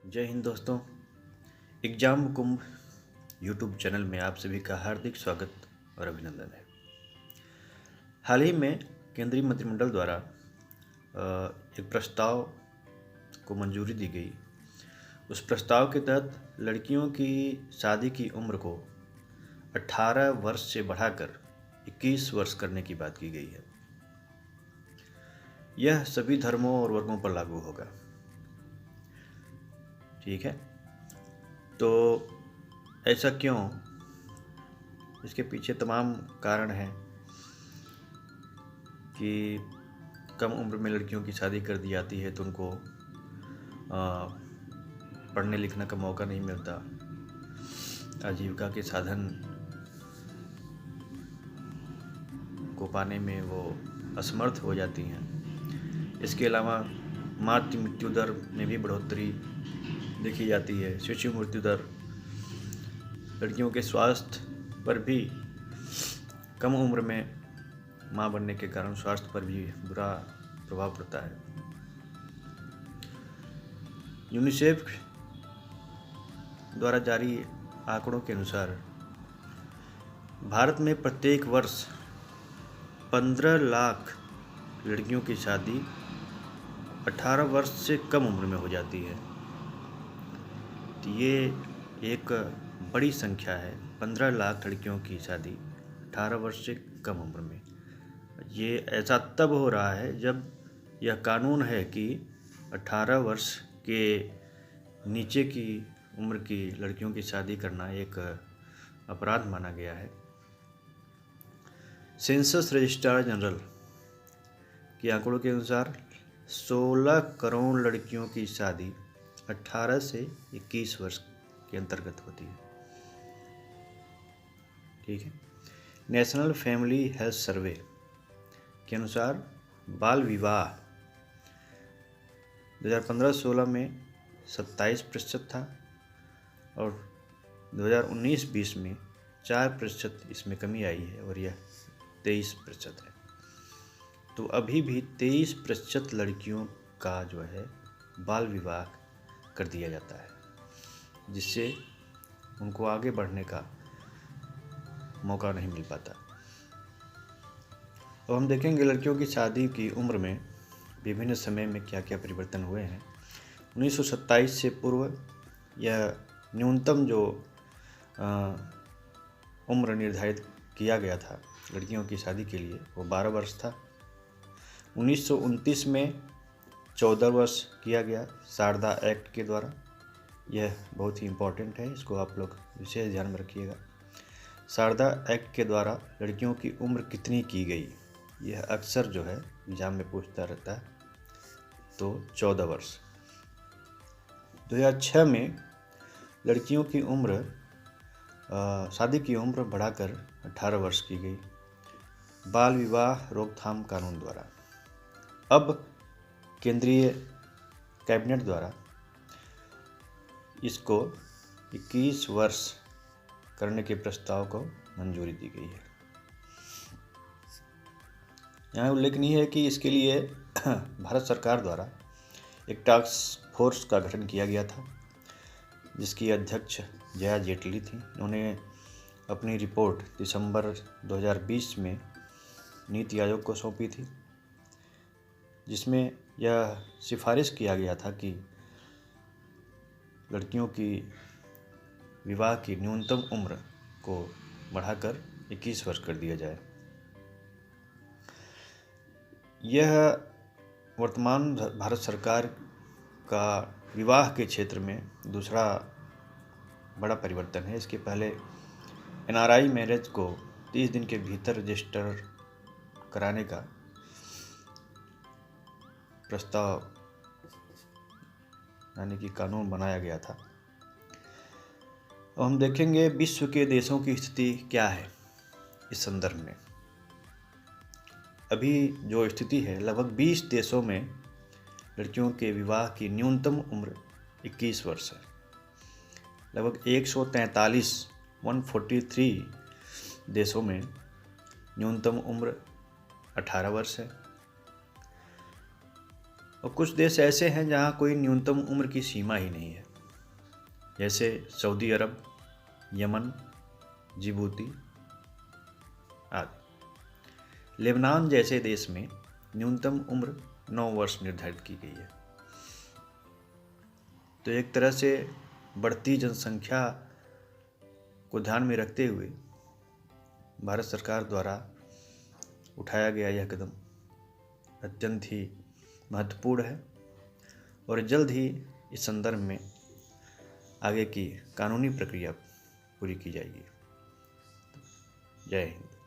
जय हिंद दोस्तों। एग्जाम कुंभ YouTube channel में आप सभी का हार्दिक स्वागत और अभिनंदन है। हाल ही में केंद्रीय मंत्रिमंडल द्वारा एक प्रस्ताव को मंजूरी दी गई। उस प्रस्ताव के तहत लड़कियों की शादी की उम्र को 18 वर्ष से बढ़ाकर 21 वर्ष करने की बात की गई है। यह सभी धर्मों और वर्गों पर लागू होगा। ठीक है, तो ऐसा क्यों? इसके पीछे तमाम कारण हैं कि कम उम्र में लड़कियों की शादी कर दी जाती है तो उनको पढ़ने लिखने का मौका नहीं मिलता, आजीविका के साधन को पाने में वो असमर्थ हो जाती हैं। इसके अलावा मातृ मृत्यु दर में भी बढ़ोतरी देखी जाती है। शिशु मृत्यु दर, लड़कियों के स्वास्थ्य पर भी कम उम्र में मां बनने के कारण स्वास्थ्य पर भी बुरा प्रभाव पड़ता है। यूनिसेफ द्वारा जारी आंकड़ों के अनुसार भारत में प्रत्येक वर्ष 15 लाख लड़कियों की शादी 18 वर्ष से कम उम्र में हो जाती है। तो ये एक बड़ी संख्या है। 15 लाख लड़कियों की शादी 18 वर्ष से कम उम्र में। ये ऐसा तब हो रहा है जब यह कानून है कि 18 वर्ष के नीचे की उम्र की लड़कियों की शादी करना एक अपराध माना गया है। सेंसस रजिस्ट्रार जनरल के आंकड़ों के अनुसार 16 करोड़ लड़कियों की शादी 18 से 21 वर्ष के अंतर्गत होती है। ठीक है। नेशनल फैमिली हेल्थ सर्वे के अनुसार बाल विवाह 2015-16 में 27% था और 2019-20 में 4% इसमें कमी आई है और यह 23% है। तो अभी भी 23% लड़कियों का जो है बाल विवाह कर दिया जाता है, जिससे उनको आगे बढ़ने का मौका नहीं मिल पाता। तो हम देखेंगे लड़कियों की शादी की उम्र में विभिन्न समय में क्या क्या परिवर्तन हुए हैं। 1927 से पूर्व यह न्यूनतम जो उम्र निर्धारित किया गया था लड़कियों की शादी के लिए वो 12 वर्ष था। 1929 में 14 वर्ष किया गया शारदा एक्ट के द्वारा। यह बहुत ही इम्पोर्टेंट है, इसको आप लोग विशेष ध्यान में रखिएगा। शारदा एक्ट के द्वारा लड़कियों की उम्र कितनी की गई, यह अक्सर जो है एग्जाम में पूछता रहता है। तो 14 वर्ष। 2006 में लड़कियों की उम्र शादी की उम्र बढ़ाकर 18 वर्ष की गई बाल विवाह रोकथाम कानून द्वारा। अब केंद्रीय कैबिनेट द्वारा इसको 21 वर्ष करने के प्रस्ताव को मंजूरी दी गई है। यहाँ उल्लेखनीय है कि इसके लिए भारत सरकार द्वारा एक टास्क फोर्स का गठन किया गया था, जिसकी अध्यक्ष जया जेटली थी। उन्होंने अपनी रिपोर्ट दिसंबर 2020 में नीति आयोग को सौंपी थी, जिसमें यह सिफारिश किया गया था कि लड़कियों की विवाह की न्यूनतम उम्र को बढ़ाकर 21 वर्ष कर दिया जाए। यह वर्तमान भारत सरकार का विवाह के क्षेत्र में दूसरा बड़ा परिवर्तन है। इसके पहले NRI मैरिज को 30 दिन के भीतर रजिस्टर कराने का प्रस्ताव यानी कि कानून बनाया गया था। और हम देखेंगे विश्व के देशों की स्थिति क्या है इस संदर्भ में। अभी जो स्थिति है, लगभग 20 देशों में लड़कियों के विवाह की न्यूनतम उम्र 21 वर्ष है। लगभग 143 देशों में न्यूनतम उम्र 18 वर्ष है और कुछ देश ऐसे हैं जहां कोई न्यूनतम उम्र की सीमा ही नहीं है। जैसे सऊदी अरब, यमन, जिबूती आदि। लेबनान जैसे देश में न्यूनतम उम्र 9 वर्ष निर्धारित की गई है। तो एक तरह से बढ़ती जनसंख्या को ध्यान में रखते हुए भारत सरकार द्वारा उठाया गया यह कदम अत्यंत ही महत्वपूर्ण है और जल्द ही इस संदर्भ में आगे की कानूनी प्रक्रिया पूरी की जाएगी। जय हिंद।